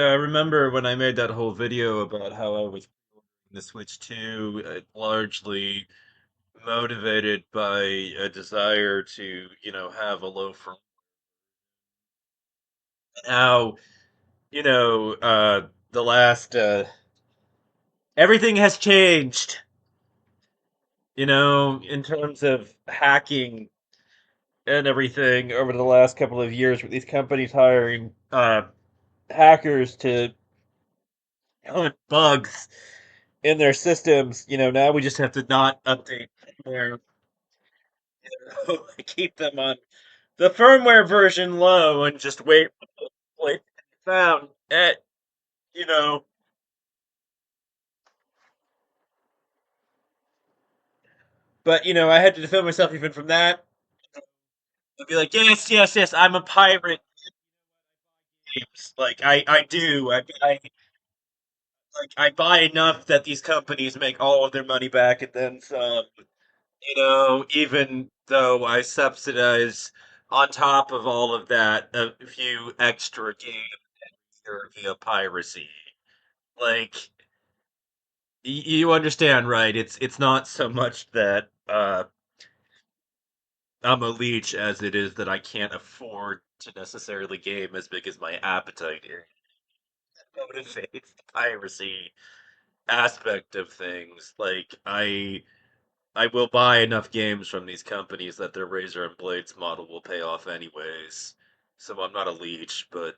I remember when I made that whole video about how I was playing the Switch 2, largely motivated by a desire to, have a low frame. How, the last, everything has changed, in terms of hacking and everything over the last couple of years with these companies hiring hackers to hunt bugs in their systems. Now we just have to not update firmware, keep them on the firmware version low and just wait found at you know but I had to defend myself even from that. I'd be like, yes, yes, yes, I'm a pirate. Games. Like I do. I buy enough that these companies make all of their money back and then some. Even though I subsidize on top of all of that a few extra games via piracy. Like you understand, right? It's not so much that I'm a leech as it is that I can't afford to necessarily game as big as my appetite is. Motivates the piracy aspect of things. Like I will buy enough games from these companies that their Razor and Blades model will pay off anyways. So I'm not a leech, but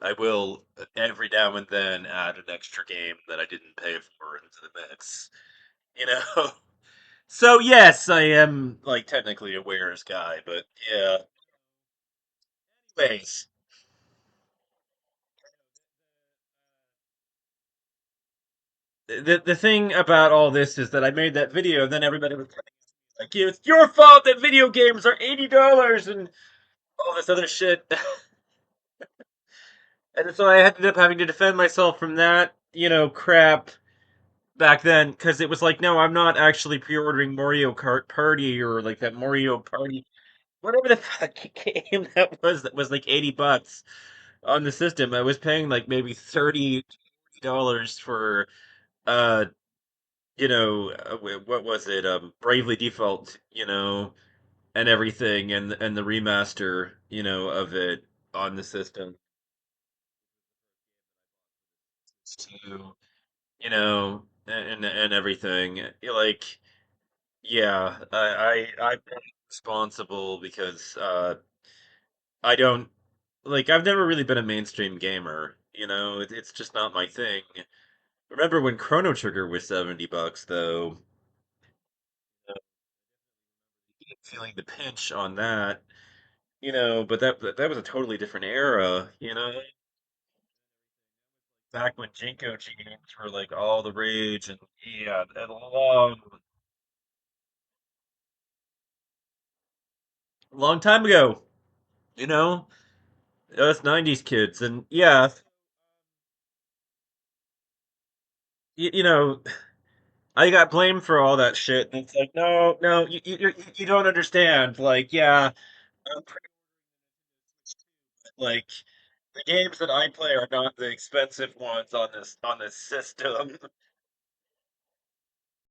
I will every now and then add an extra game that I didn't pay for into the mix. You know? So yes, I am like technically a wares guy, but yeah. Anyways, the thing about all this is that I made that video, and then everybody was like, "It's your fault that video games are $80 and all this other shit." And so I ended up having to defend myself from that, crap back then, because it was like, no, I'm not actually pre-ordering Mario Kart Party or like that Mario Party, whatever the fuck game that was like $80 on the system. I was paying like maybe $30 for uh what was it, Bravely Default, and everything, and the remaster, of it on the system to, and everything. Like, yeah, I'm responsible because I don't like, I've never really been a mainstream gamer, it's just not my thing. Remember when Chrono Trigger was $70 though? Feeling the pinch on that, but that was a totally different era, back when Jinko games were like all the rage, and yeah, a long time ago, you know, us '90s kids, and yeah, you know, I got blamed for all that shit, and it's like, no, no, you don't understand. Like, yeah, I'm like the games that I play are not the expensive ones on this system.